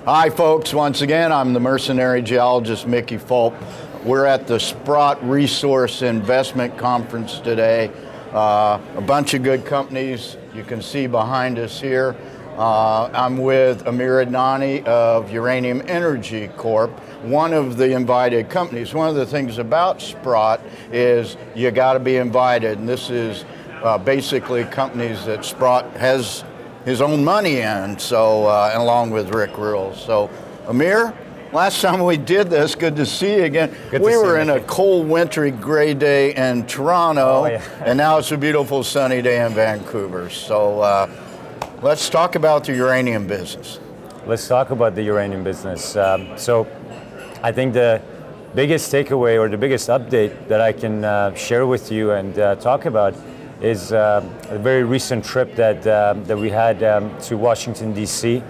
Hi folks, once again, I'm the mercenary geologist Mickey Fulp. We're at the Sprott Resource Investment Conference today. A bunch of good companies you can see behind us here. I'm with Amir Adnani of Uranium Energy Corp, one of the invited companies. One of the things about Sprott is you got to be invited, and this is basically companies that Sprott has his own money in, so along with Rick Rules. So Amir, last time we did this, good to see you again. We were in a cold, wintry, gray day in Toronto, and now it's a beautiful, sunny day in Vancouver. So let's talk about the uranium business. Let's talk about the uranium business. So I think the biggest takeaway or the biggest update that I can share with you and talk about is a very recent trip that we had to Washington, D.C.,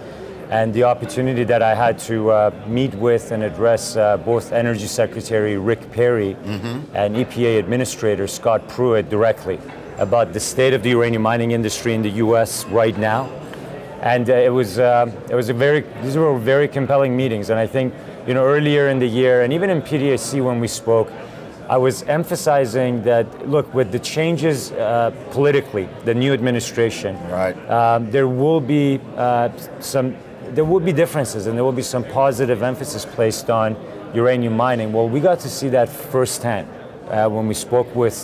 and the opportunity that I had to meet with and address both Energy Secretary Rick Perry and EPA Administrator Scott Pruitt directly about the state of the uranium mining industry in the U.S. right now. And these were very compelling meetings. And I think, earlier in the year, and even in PDAC when we spoke, I was emphasizing that, look, with the changes politically, the new administration, there will be differences, and there will be some positive emphasis placed on uranium mining. Well, we got to see that firsthand when we spoke with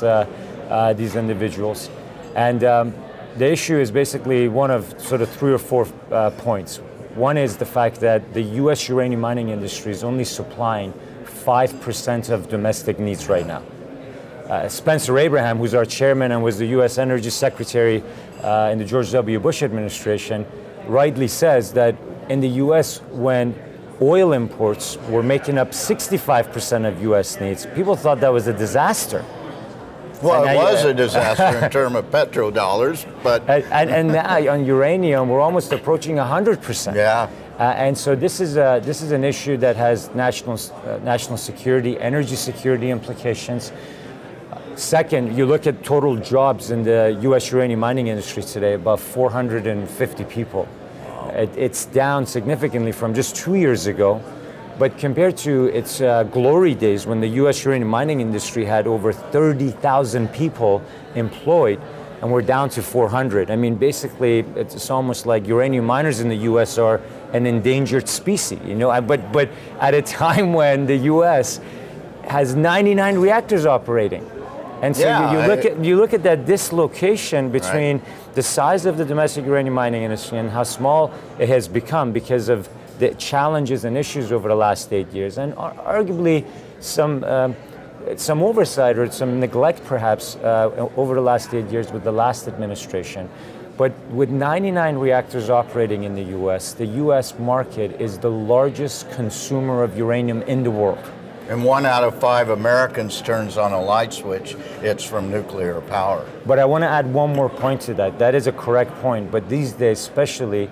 these individuals. And the issue is basically one of sort of 3 or 4 points. One is the fact that the U.S. uranium mining industry is only supplying 5% of domestic needs right now. Spencer Abraham, who's our chairman and was the U.S. Energy Secretary in the George W. Bush administration, rightly says that in the U.S., when oil imports were making up 65% of U.S. needs, people thought that was a disaster. Well, it was a disaster in terms of petrodollars, but... And now on uranium, we're almost approaching 100%. Yeah. And so this is an issue that has national security, energy security implications. Second, you look at total jobs in the U.S. uranium mining industry today, about 450 people. Wow. It's down significantly from just 2 years ago, but compared to its glory days when the U.S. uranium mining industry had over 30,000 people employed, and we're down to 400. I mean, basically, it's almost like uranium miners in the U.S. are an endangered species, but at a time when the U.S. has 99 reactors operating. And so you look at that dislocation between the size of the domestic uranium mining industry and how small it has become because of the challenges and issues over the last 8 years, and arguably some oversight or some neglect perhaps over the last 8 years with the last administration. But with 99 reactors operating in the U.S. market is the largest consumer of uranium in the world. And 1 out of 5 Americans turns on a light switch, it's from nuclear power. But I want to add one more point to that. That is a correct point, but these days especially,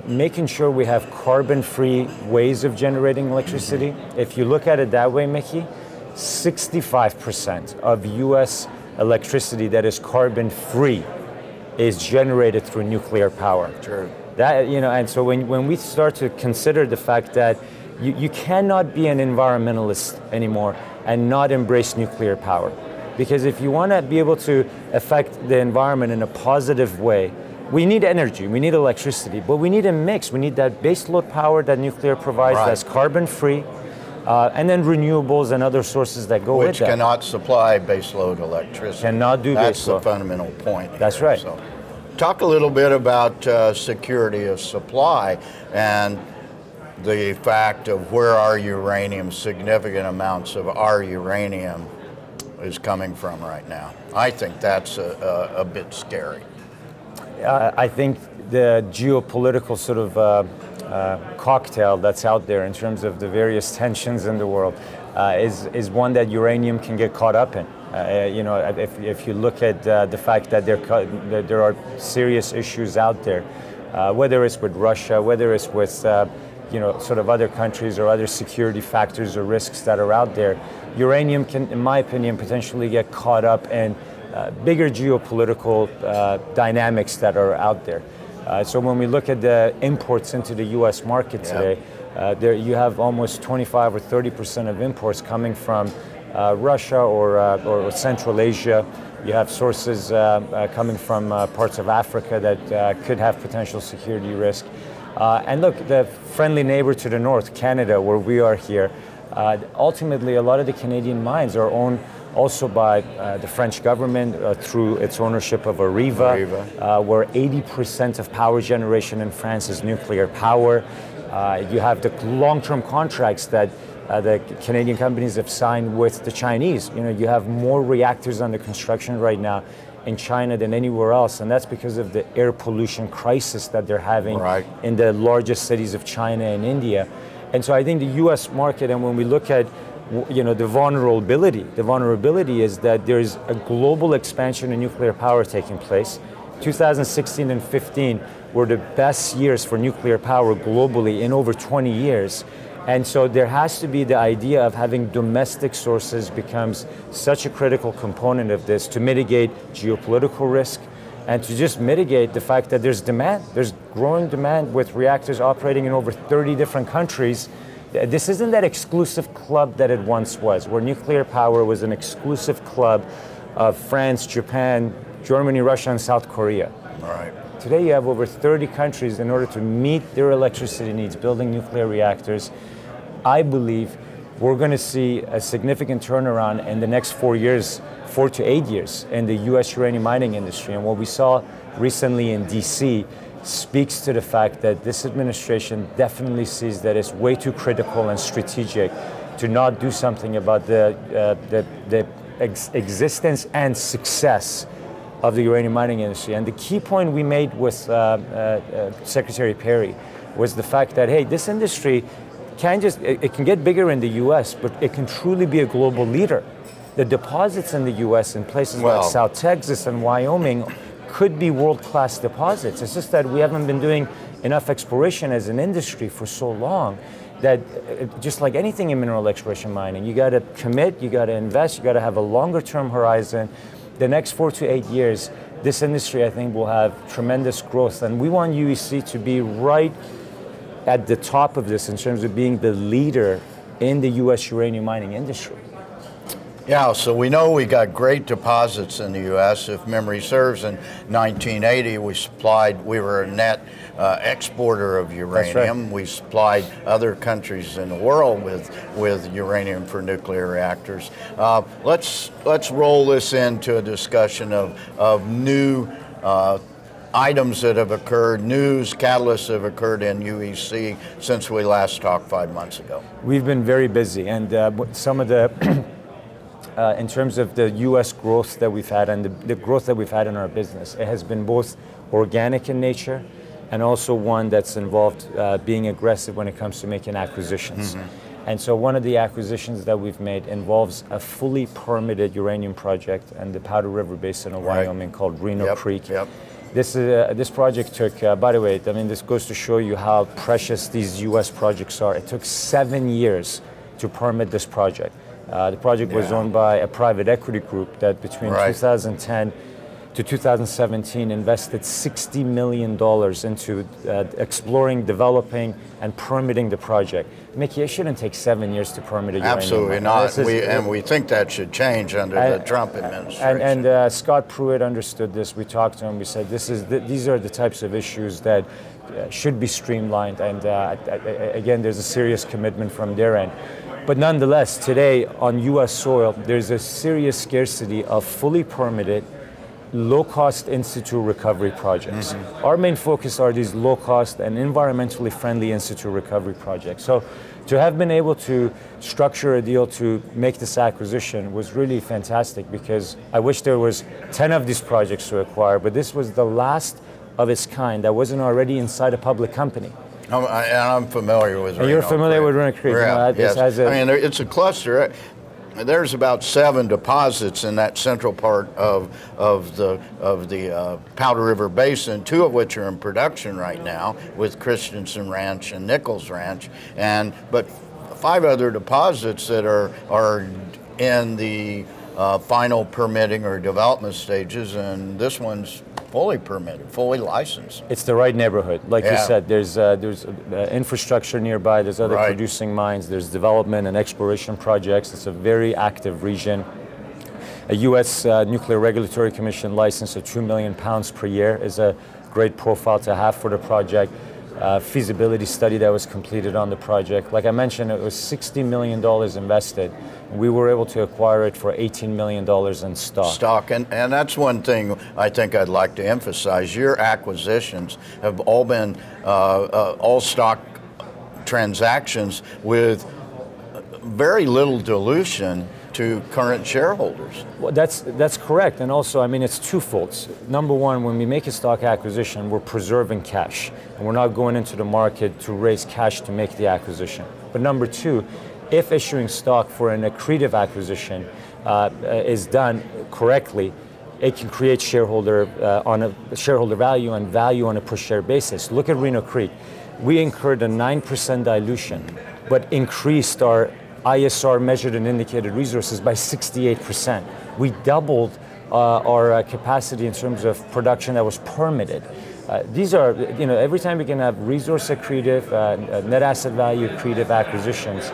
making sure we have carbon-free ways of generating electricity. If you look at it that way, Mickey, 65% of U.S. electricity that is carbon-free is generated through nuclear power. True. That, and so when we start to consider the fact that you cannot be an environmentalist anymore and not embrace nuclear power, because if you want to be able to affect the environment in a positive way, we need energy, we need electricity, but we need a mix. We need that baseload power that nuclear provides that's carbon-free, and then renewables and other sources that go with that. Which cannot supply baseload electricity. Cannot do baseload. That's the fundamental point here. That's right. So, talk a little bit about security of supply and the fact of where our uranium, significant amounts of our uranium is coming from right now. I think that's a bit scary. I think the geopolitical sort of cocktail that's out there in terms of the various tensions in the world is one that uranium can get caught up in. If you look at the fact that there are serious issues out there, whether it's with Russia, whether it's with sort of other countries or other security factors or risks that are out there, uranium can, in my opinion, potentially get caught up in bigger geopolitical dynamics that are out there. So when we look at the imports into the U.S. market today, there you have almost 25 or 30% of imports coming from Russia or Central Asia. You have sources coming from parts of Africa that could have potential security risk. And look, the friendly neighbor to the north, Canada, where we are here, ultimately a lot of the Canadian mines are owned also by the French government through its ownership of Areva. Where 80% of power generation in France is nuclear power. You have the long-term contracts that the Canadian companies have signed with the Chinese. You know, you have more reactors under construction right now in China than anywhere else, and that's because of the air pollution crisis that they're having in the largest cities of China and India. And so I think the U.S. market, and when we look at the vulnerability is that there's a global expansion in nuclear power taking place. 2016 and 15 were the best years for nuclear power globally in over 20 years. And so there has to be the idea of having domestic sources becomes such a critical component of this to mitigate geopolitical risk and to just mitigate the fact that there's demand. There's growing demand with reactors operating in over 30 different countries. This isn't that exclusive club that it once was, where nuclear power was an exclusive club of France, Japan, Germany, Russia, and South Korea. Today you have over 30 countries in order to meet their electricity needs building nuclear reactors. I believe we're going to see a significant turnaround in the next 4 to 8 years in the U.S. uranium mining industry. And what we saw recently in D.C. speaks to the fact that this administration definitely sees that it's way too critical and strategic to not do something about the existence and success of the uranium mining industry. And the key point we made with Secretary Perry was the fact that, hey, this industry it can get bigger in the U.S., but it can truly be a global leader. The deposits in the U.S. in places like South Texas and Wyoming could be world-class deposits. It's just that we haven't been doing enough exploration as an industry for so long that just like anything in mineral exploration mining, you got to commit, you got to invest, you got to have a longer-term horizon. The next 4 to 8 years, this industry, I think, will have tremendous growth. And we want UEC to be right at the top of this in terms of being the leader in the U.S. uranium mining industry. Yeah, so we know we got great deposits in the U.S. If memory serves, in 1980 we were a net exporter of uranium. We supplied other countries in the world with uranium for nuclear reactors. Let's roll this into a discussion of new items that have occurred, news, catalysts that have occurred in UEC since we last talked 5 months ago. We've been very busy, and some of the in terms of the U.S. growth that we've had and the growth that we've had in our business, it has been both organic in nature and also one that's involved being aggressive when it comes to making acquisitions. And so one of the acquisitions that we've made involves a fully permitted uranium project in the Powder River Basin of Wyoming called Reno Creek. This project took, by the way, I mean, this goes to show you how precious these U.S. projects are. It took 7 years to permit this project. The project was owned by a private equity group that between 2010 to 2017 invested $60 million into exploring, developing, and permitting the project. Mickey, it shouldn't take 7 years to permit a uranium Absolutely not. And we think that should change under the Trump administration. And Scott Pruitt understood this. We talked to him. We said, these are the types of issues that should be streamlined. And again, there's a serious commitment from their end. But nonetheless, today on U.S. soil, there's a serious scarcity of fully permitted, low-cost in-situ recovery projects. Our main focus are these low-cost and environmentally friendly in-situ recovery projects. So to have been able to structure a deal to make this acquisition was really fantastic, because I wish there was 10 of these projects to acquire, but this was the last of its kind that wasn't already inside a public company. I'm familiar with Reno. You're familiar with Reno Creek. Yes. I mean, it's a cluster. There's about 7 deposits in that central part of the Powder River Basin, 2 of which are in production right now with Christensen Ranch and Nichols Ranch, but 5 other deposits that are in the final permitting or development stages, and this one's fully permitted, fully licensed. It's the right neighborhood. Like you said, there's infrastructure nearby, there's other producing mines, there's development and exploration projects. It's a very active region. A U.S. Nuclear Regulatory Commission license of 2 million pounds per year is a great profile to have for the project. Feasibility study that was completed on the project. Like I mentioned, it was $60 million invested. We were able to acquire it for $18 million in stock. And that's one thing I think I'd like to emphasize. Your acquisitions have all been all stock transactions with very little dilution to current shareholders. Well, that's correct, and also, I mean, it's twofold. Number one, when we make a stock acquisition, we're preserving cash, and we're not going into the market to raise cash to make the acquisition. But number two, if issuing stock for an accretive acquisition is done correctly, it can create shareholder value and value on a per share basis. Look at Reno Creek. We incurred a 9% dilution, but increased our ISR measured and indicated resources by 68%. We doubled our capacity in terms of production that was permitted. These are, every time we can have resource accretive, net asset value accretive acquisitions,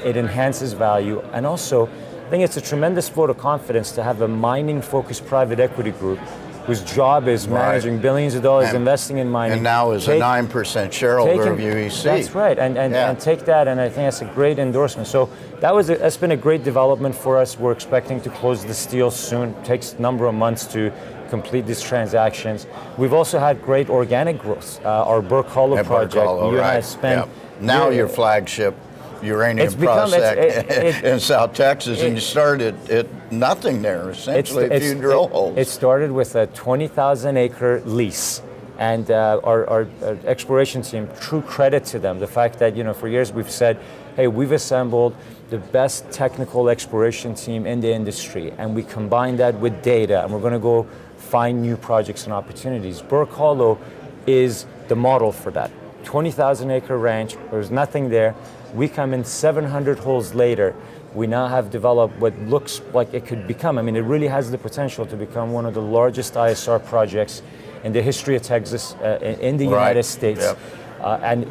it enhances value. And also, I think it's a tremendous vote of confidence to have a mining-focused private equity group whose job is managing billions of dollars, investing in mining. And now is a 9% shareholder of UEC. That's right, and take that, and I think that's a great endorsement. So that's been a great development for us. We're expecting to close this deal soon. It takes a number of months to complete these transactions. We've also had great organic growth. Our Burke Halla project, you and I spent... Now your flagship uranium project in South Texas, and you started at nothing there, essentially a few drill holes. It started with a 20,000 acre lease, and our exploration team, true credit to them, the fact that, for years we've said, hey, we've assembled the best technical exploration team in the industry, and we combine that with data, and we're going to go find new projects and opportunities. Burke Halla is the model for that. 20,000 acre ranch, there's nothing there. We come in 700 holes later. We now have developed what looks like it could become. I mean, it really has the potential to become one of the largest ISR projects in the history of Texas, in the United States. And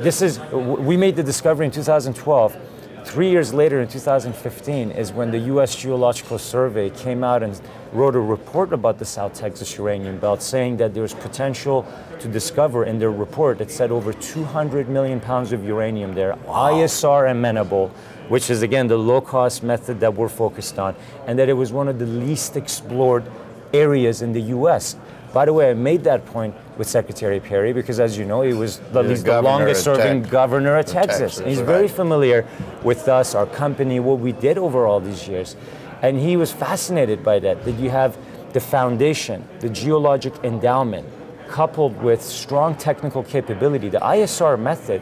we made the discovery in 2012. 3 years later, in 2015, is when the U.S. Geological Survey came out and wrote a report about the South Texas uranium belt, saying that there's potential to discover. In their report, it said over 200 million pounds of uranium there, ISR amenable, which is, again, the low-cost method that we're focused on, and that it was one of the least explored areas in the U.S. By the way, I made that point with Secretary Perry because, as you know, he was the longest-serving governor of Texas. He's very familiar with us, our company, what we did over all these years. And he was fascinated by that you have the foundation, the geologic endowment, coupled with strong technical capability. The ISR method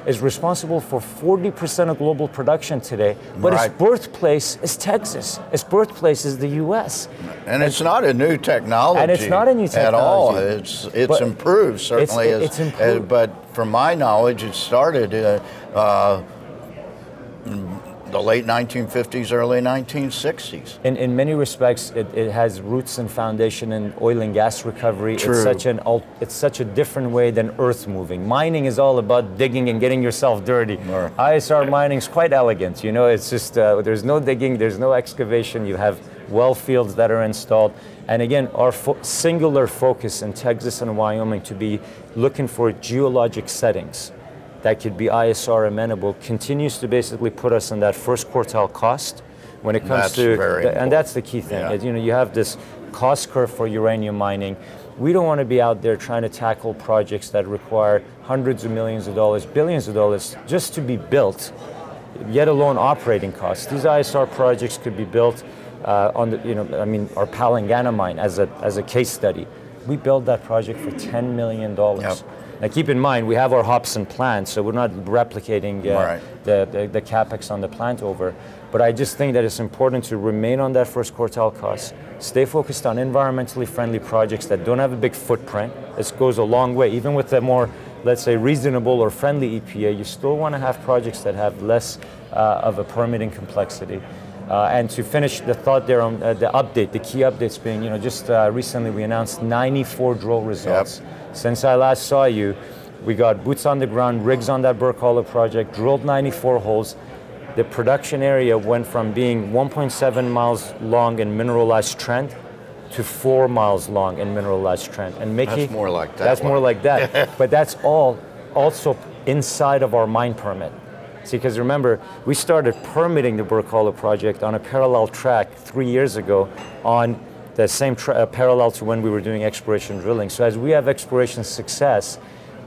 is responsible for 40% of global production today, but its birthplace is Texas. Its birthplace is the U.S. And it's not a new technology. And it's not a new technology. At all. It's improved, certainly. It's improved. But from my knowledge, it started the late 1950s, early 1960s. In many respects, it has roots and foundation in oil and gas recovery. True. It's such a different way than earth moving. Mining is all about digging and getting yourself dirty. ISR mining is quite elegant. It's just there's no digging, there's no excavation. You have well fields that are installed. And again, our singular focus in Texas and Wyoming to be looking for geologic settings that could be ISR amenable continues to basically put us in that first quartile cost when it comes and that's the key thing. You have this cost curve for uranium mining. We don't want to be out there trying to tackle projects that require hundreds of millions of dollars, billions of dollars just to be built, yet alone operating costs. These ISR projects could be built on our Palangana mine as a case study. We built that project for $10 million. Now keep in mind, we have our Hobson plant, so we're not replicating the capex on the plant over. But I just think that it's important to remain on that first quartile cost, stay focused on environmentally friendly projects that don't have a big footprint. This goes a long way. Even with the more, let's say, reasonable or friendly EPA, you still want to have projects that have less of a permitting complexity. And to finish the thought there on the update, the key updates being, just recently we announced 94 drill results. Yep. Since I last saw you, we got boots on the ground, rigs on that Burke Halla project, drilled 94 holes. The production area went from being 1.7 miles long in mineralized trend to 4 miles long in mineralized trend. And Mickey, that's more like that. That's more like that. But that's all also inside of our mine permit. See, because remember, we started permitting the Burke Halla project on a parallel track 3 years ago on the same parallel to when we were doing exploration drilling. So as we have exploration success,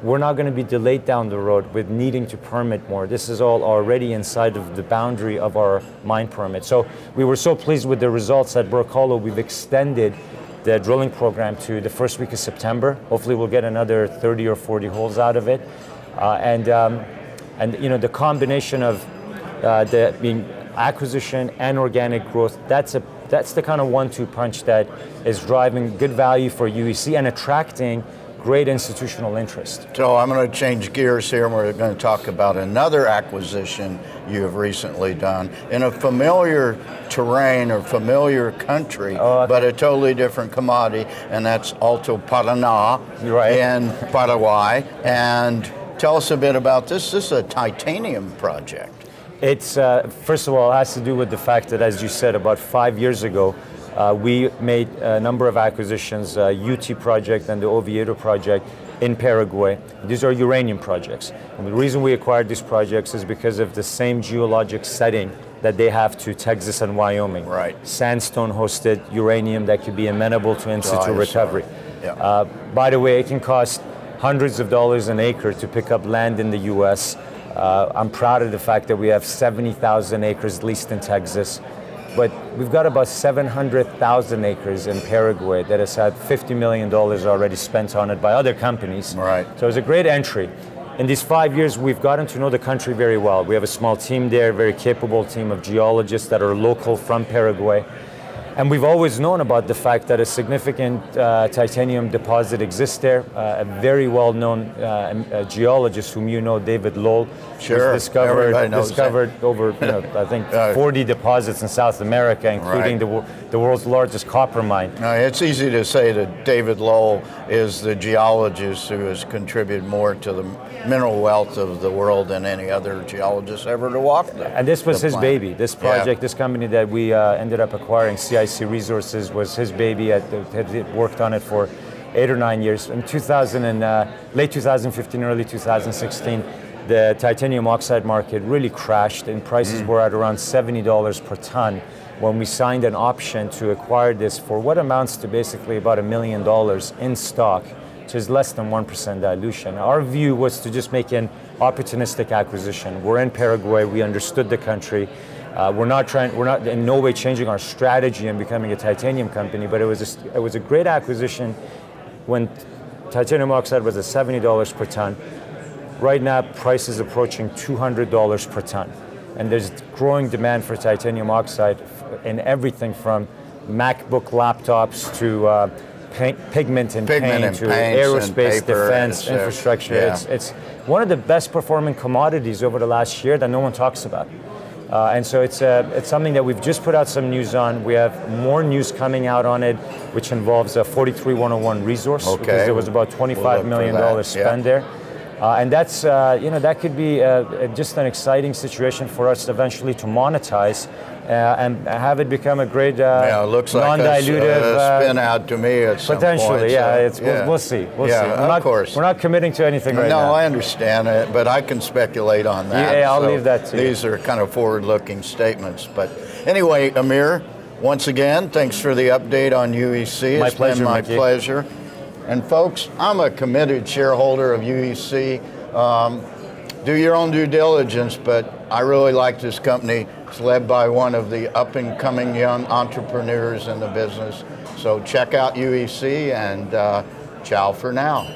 we're not going to be delayed down the road with needing to permit more. This is all already inside of the boundary of our mine permit. So we were so pleased with the results at Burke Halla, we've extended the drilling program to the first week of September. Hopefully we'll get another 30 or 40 holes out of it. And the combination of the acquisition and organic growth, that's the kind of 1-2 punch that is driving good value for UEC and attracting great institutional interest. So I'm going to change gears here, and we're going to talk about another acquisition you have recently done in a familiar terrain or familiar country, but a totally different commodity, and that's Alto Paraná in Paraguay. And tell us a bit about this. This is a titanium project. It's, first of all, it has to do with the fact that, as you said, about 5 years ago, we made a number of acquisitions, UT project and the Oviedo project in Paraguay. These are uranium projects. And the reason we acquired these projects is because of the same geologic setting that they have to Texas and Wyoming. Right. Sandstone-hosted uranium that could be amenable to in-situ recovery. Yeah. By the way, it can cost hundreds of dollars an acre to pick up land in the U.S. I'm proud of the fact that we have 70,000 acres leased in Texas. But we've got about 700,000 acres in Paraguay that has had $50 million already spent on it by other companies. Right. So it was a great entry. In these 5 years, we've gotten to know the country very well. We have a small team there, a very capable team of geologists that are local from Paraguay. And we've always known about the fact that a significant titanium deposit exists there. A very well-known geologist whom you know, David Lowe, sure, discovered over, I think 40 deposits in South America, including the world's largest copper mine. It's easy to say that David Lowe is the geologist who has contributed more to the mineral wealth of the world than any other geologist ever to walk there. And this was his baby. This project, this company that we ended up acquiring, CIC Resources, was his baby. Had worked on it for 8 or 9 years. In late 2015, early 2016, the titanium oxide market really crashed, and prices were at around $70 per ton when we signed an option to acquire this for what amounts to basically about $1 million in stock, which is less than 1% dilution. Our view was to just make an opportunistic acquisition. We're in Paraguay. We understood the country. We're not in no way changing our strategy and becoming a titanium company, but it was a great acquisition when titanium oxide was at $70 per ton. Right now, price is approaching $200 per ton. And there's growing demand for titanium oxide in everything from MacBook laptops to pigment and paint to aerospace, defense, infrastructure. Yeah. It's one of the best performing commodities over the last year that no one talks about. And so it's something that we've just put out some news on. We have more news coming out on it, which involves a 43101 resource, because there was about $25 million spent there. And that's, that could be just an exciting situation for us eventually to monetize and have it become a great looks like non-dilutive spin out to me at some potentially, point. We'll see. Of course. We're not committing to anything right now. No, I understand it, but I can speculate on that. Yeah, I'll leave that to you. These are kind of forward-looking statements. But anyway, Amir, once again, thanks for the update on UEC. My pleasure, my Mickey. pleasure. And folks, I'm a committed shareholder of UEC. Do your own due diligence, but I really like this company. It's led by one of the up-and-coming young entrepreneurs in the business. So check out UEC, and ciao for now.